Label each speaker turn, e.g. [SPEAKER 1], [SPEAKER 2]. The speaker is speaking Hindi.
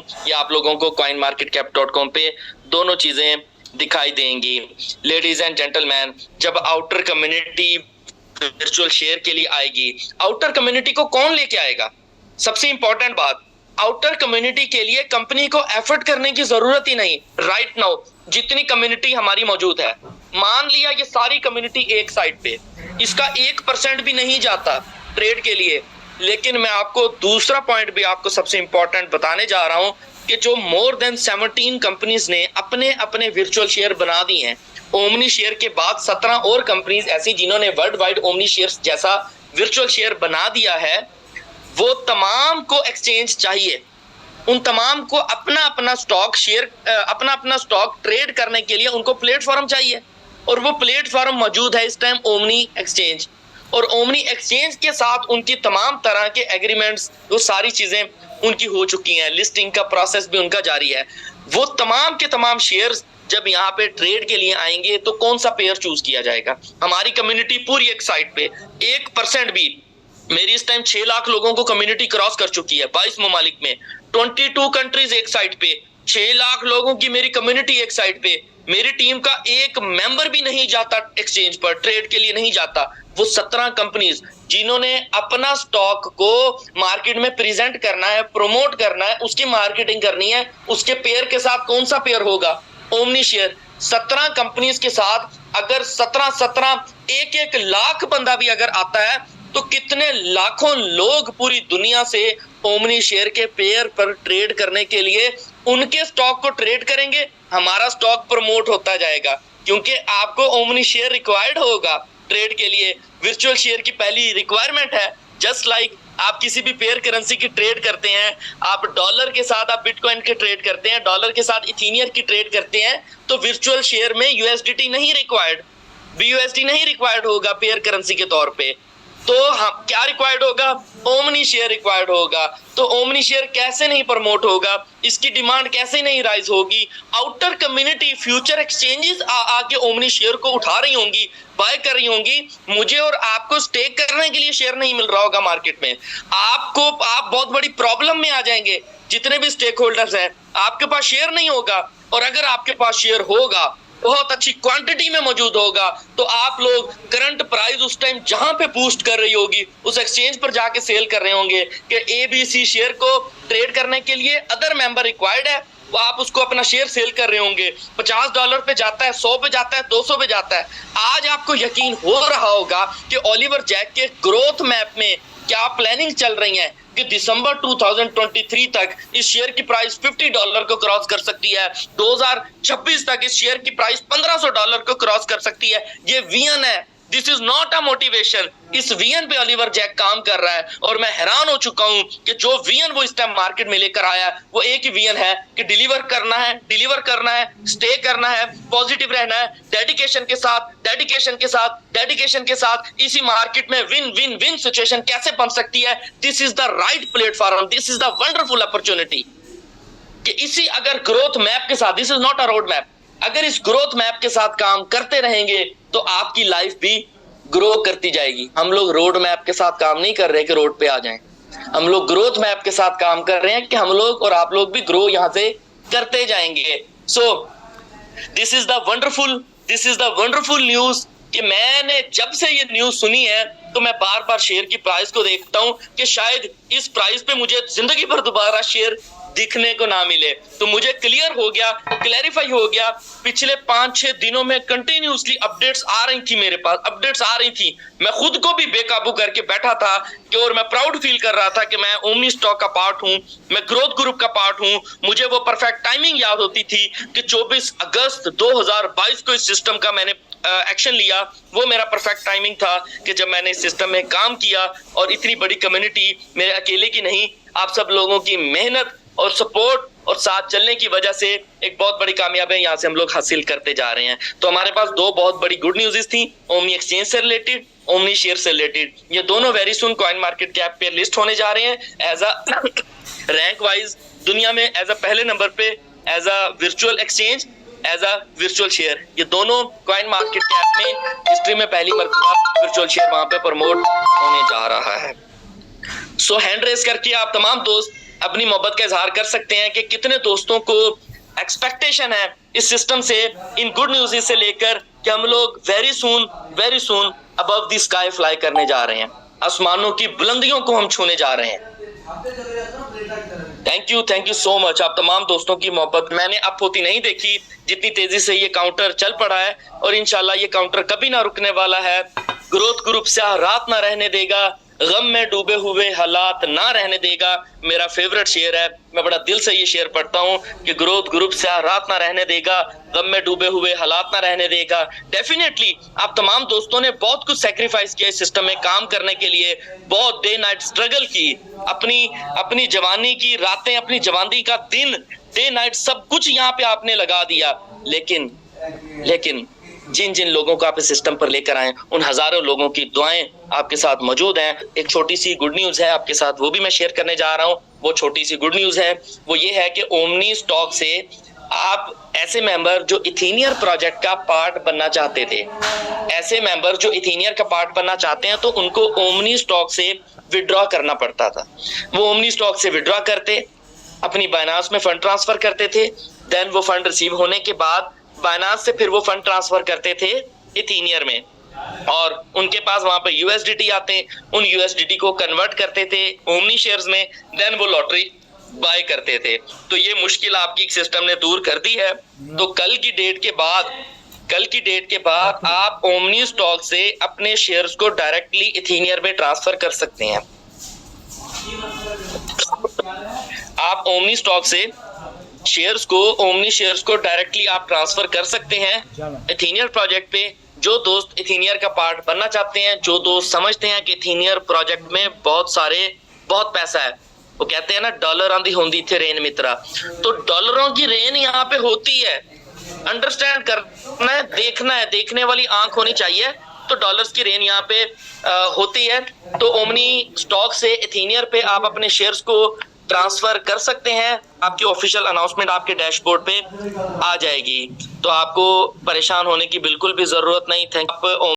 [SPEAKER 1] हूँ, ये आप लोगों को coinmarketcap.com पे दोनों चीजें दिखाई देंगी। लेडीज एंड जेंटलमैन, जब आउटर कम्युनिटी वर्चुअल शेयर के लिए आएगी, आउटर कम्युनिटी को कौन लेके आएगा? सबसे इंपॉर्टेंट बात, आउटर कम्युनिटी के लिए कंपनी को एफर्ट करने की जरूरत ही नहीं। राइट नाउ जितनी कम्युनिटी हमारी मौजूद है, मान लिया ये सारी कम्युनिटी एक साइड पे, इसका 1% भी नहीं जाता ट्रेड के लिए। लेकिन मैं आपको दूसरा पॉइंट भी आपको सबसे इंपॉर्टेंट बताने जा रहा हूं कि जो मोर देन 17 कंपनीज ने अपने अपने वर्चुअल शेयर बना दिए हैं। ओमनी शेयर के बाद 17 और कंपनीज ऐसी जिन्होंने वर्ल्ड वाइड ओमनी शेयर जैसा वर्चुअल शेयर बना दिया है। वो तमाम को एक्सचेंज चाहिए, उन तमाम को अपना अपना स्टॉक शेयर अपना अपना स्टॉक ट्रेड करने के लिए उनको प्लेटफॉर्म चाहिए, और वो प्लेटफॉर्म मौजूद है इस टाइम ओमनी एक्सचेंज। और ओमनी एक्सचेंज के साथ उनकी तमाम तरह के एग्रीमेंट्स, वो सारी चीजें उनकी हो चुकी हैं, लिस्टिंग का प्रोसेस भी उनका जारी है। वो तमाम के तमाम शेयर्स जब यहाँ पे ट्रेड के लिए आएंगे तो कौन सा पेयर चूज किया जाएगा? हमारी कम्युनिटी पूरी एक साइड पे 1% भी, मेरी इस टाइम 6 लाख लोगों को कम्युनिटी क्रॉस कर चुकी है 22 ममालिक में, 22 कंट्रीज एक साइड पे, 6 लाख लोगों की मेरी कम्युनिटी एक साइड पे। मेरी टीम का एक मेंबर भी नहीं जाता एक्सचेंज पर, ट्रेड के लिए नहीं जाता। वो 17 कंपनीज जिन्होंने अपना स्टॉक को मार्केट में प्रेजेंट करना है, प्रमोट करना है, उसकी मार्केटिंग करनी है, उसके पेयर के साथ कौन सा पेयर होगा? Omni share. 17 कंपनीज के साथ अगर 17 1 लाख बंदा भी अगर आता है तो कितने लाखों लोग पूरी दुनिया से ओमनी शेयर के पेयर पर ट्रेड करने के लिए उनके स्टॉक को ट्रेड करेंगे। हमारा स्टॉक प्रमोट होता जाएगा, क्योंकि आपको ओमनी शेयर रिक्वायर्ड होगा ट्रेड के लिए। वर्चुअल शेयर की पहली रिक्वायरमेंट है, जस्ट लाइक आप किसी भी पेयर करेंसी की ट्रेड करते हैं, आप डॉलर के साथ आप बिटकॉइन के ट्रेड करते हैं, डॉलर के साथ इथीनियम की ट्रेड करते हैं, तो वर्चुअल शेयर में यूएसडीटी नहीं रिक्वायर्ड, बीयूएसडी नहीं रिक्वायर्ड होगा पेयर करेंसी के तौर पे। तो हम क्या रिक्वायर्ड होगा? ओमनी शेयर रिक्वायर्ड होगा। तो ओमनी शेयर कैसे नहीं प्रमोट होगा, इसकी डिमांड कैसे नहीं राइज होगी? आउटर कम्युनिटी, फ्यूचर एक्सचेंजेस आके ओमनी शेयर को उठा रही होंगी, बाय कर रही होंगी। मुझे और आपको स्टेक करने के लिए शेयर नहीं मिल रहा होगा मार्केट में। आप बहुत बड़ी प्रॉब्लम में आ जाएंगे। जितने भी स्टेक होल्डर्स हैं, आपके पास शेयर नहीं होगा, और अगर आपके पास शेयर होगा, बहुत अच्छी क्वांटिटी में मौजूद होगा, तो आप लोग करंट प्राइस उस टाइम जहां पे बूस्ट कर रही होगी उस एक्सचेंज पर जाके सेल कर रहे होंगे कि ABC शेयर को ट्रेड करने के लिए अदर मेंबर रिक्वायर्ड है, वो आप उसको अपना शेयर सेल कर रहे होंगे। $50 पे जाता है, 100 पे जाता है, 200 पे जाता है। आज आपको यकीन हो रहा होगा कि ओलिवर जैक के ग्रोथ मैप में क्या प्लानिंग चल रही है कि दिसंबर 2023 तक इस शेयर की प्राइस $50 को क्रॉस कर सकती है, 2026 तक इस शेयर की प्राइस $1500 को क्रॉस कर सकती है। ये विजन है, this is not a motivation. इस विजन पे ओलिवर जैक काम कर रहा है, और मैं हैरान हो चुका हूं कि जो विजन वो इस टाइम मार्केट में लेकर आया है वो एक ही विजन है कि डिलीवर करना है, स्टे करना है, पॉजिटिव रहना है, डेडिकेशन के साथ इसी मार्केट में विन विन विन सिचुएशन कैसे बन सकती है। This is the right platform, this is the wonderful opportunity कि इसी अगर ग्रोथ मैप के साथ, this is not a road map, अगर इस ग्रोथ मैप के साथ काम करते रहेंगे तो आपकी लाइफ भी ग्रो करती जाएगी। हम लोग रोड मैप के साथ काम नहीं कर रहे कि रोड पे आ जाएं, हम लोग ग्रोथ मैप के साथ काम कर रहे हैं कि हम लोग और आप लोग भी ग्रो यहां से करते जाएंगे। So this is the wonderful news कि मैंने जब से ये न्यूज सुनी है तो मैं बार बार शेयर की प्राइस को देखता हूं कि शायद इस प्राइस पे मुझे जिंदगी भर दोबारा शेयर दिखने को ना मिले। तो मुझे क्लैरिफाई हो गया। पिछले 5-6 दिनों में कंटिन्यूसली अपडेट्स आ रही थी, मेरे पास अपडेट्स आ रही थी। मैं खुद को भी बेकाबू करके बैठा था कि, और मैं प्राउड फील कर रहा था कि मैं ओमनी स्टॉक का पार्ट हूं, मैं ग्रोथ ग्रुप का पार्ट हूं। मुझे वो परफेक्ट टाइमिंग याद होती थी कि 24 अगस्त 2022 को इस सिस्टम का मैंने एक्शन लिया। वो मेरा परफेक्ट टाइमिंग था कि जब मैंने इस सिस्टम में काम किया, और इतनी बड़ी कम्युनिटी मेरे अकेले की नहीं, आप सब लोगों की मेहनत और सपोर्ट और साथ चलने की वजह से एक बहुत बड़ी कामयाबी यहाँ से हम लोग हासिल करते जा रहे हैं। तो हमारे पास 2 बहुत बड़ी गुड न्यूज़ थी, ओमनी एक्सचेंज से रिलेटेड, ओमनी शेयर से रिलेटेड। ये दोनों very soon coin market cap पे लिस्ट होने जा रहे हैं एज अ रैंक वाइज दुनिया में, एज अ पहले नंबर पे as a virtual exchange, as a virtual share. ये दोनों कॉइन मार्केट कैप में हिस्ट्री में पहली मर्तबा वर्चुअल शेयर वहां पे प्रमोट होने जा रहा है। सो हैंड रेस करके आप तमाम दोस्त अपनी मोहब्बत का इजहार कर सकते हैं कि कितने दोस्तों को एक्सपेक्टेशन है इस सिस्टम से, इन गुड न्यूज से लेकर कि हम लोग very soon above the sky fly करने जा रहे हैं, आसमानों की बुलंदियों को हम छूने जा रहे हैं। Thank you so much. आप तमाम दोस्तों की मोहब्बत मैंने अप होती नहीं देखी जितनी तेजी से ये काउंटर चल पड़ा है, और इंशाल्लाह ये काउंटर कभी ना रुकने वाला है। ग्रोथ ग्रुप से रात ना रहने देगा, गम में डूबे हुए हालात ना रहने देगा, मेरा फेवरेट शेर है। मैं बड़ा दिल से ये शेर पढ़ता हूँ कि ग्रोथ ग्रुप से रात ना रहने देगा, गम में डूबे हुए हालात ना रहने देगा। डेफिनेटली आप तमाम दोस्तों ने बहुत कुछ सैक्रिफाइस किया इस सिस्टम में काम करने के लिए, बहुत डे नाइट स्ट्रगल की, अपनी जवानी की रातें, अपनी जवानी का दिन, डे नाइट सब कुछ यहाँ पे आपने लगा दिया। लेकिन जिन लोगों को आप इस सिस्टम पर लेकर आए, उन हजारों लोगों की दुआएं आपके साथ मौजूद हैं। एक छोटी सी गुड न्यूज है आपके साथ, वो भी मैं शेयर करने जा रहा हूं। वो छोटी सी गुड न्यूज है वो ये है कि ओमनी स्टॉक से आप ऐसे मेंबर जो इथीनियर प्रोजेक्ट का पार्ट बनना चाहते थे, ऐसे मेंबर जो इथीनियर का पार्ट बनना चाहते हैं, तो उनको ओमनी स्टॉक से विड्रॉ करना पड़ता था। वो ओमनी स्टॉक से विड्रॉ करते, अपनी बाइनांस में फंड ट्रांसफर करते थे, देन वो फंड रिसीव होने के बाद बाइनांस से फिर वो फंड ट्रांसफर करते थे इथीनियर में, और उनके पास वहां पे यूएसडीटी आते, उन यूएसडीटी को कन्वर्ट करते थे ओमनी शेयर्स में, देन वो लॉटरी बाय करते थे। तो ये मुश्किल आपकी सिस्टम ने दूर कर दी है। तो कल की डेट के बाद आप ओमनी स्टॉक से अपने शेयर्स को डायरेक्टली इथीनियर में ट्रांसफर कर सकते हैं। आप ओमनी स्टॉक से ओमनी शेयर्स को डायरेक्टली आप ट्रांसफर कर सकते हैं इथीनियर प्रोजेक्ट पे। जो दोस्त इथीनियर का पार्ट बनना चाहते हैं, जो दोस्त समझते हैं कि इथीनियर प्रोजेक्ट में बहुत पैसा है, वो कहते हैं ना डॉलर आंधी होंदी थे रेन मित्रा, तो डॉलरों की रेन यहाँ पे होती है। अंडरस्टैंड करना है, देखना है, देखने वाली आंख होनी चाहिए। तो डॉलर्स की रेन यहाँ पे होती है। तो ओमनी स्टॉक से इथीनियर पे आप अपने शेयर्स को ट्रांसफर कर सकते हैं। आपकी ऑफिशियल अनाउंसमेंट आपके डैशबोर्ड पे आ जाएगी, तो आपको परेशान होने की बिल्कुल भी जरूरत नहीं। Thank you.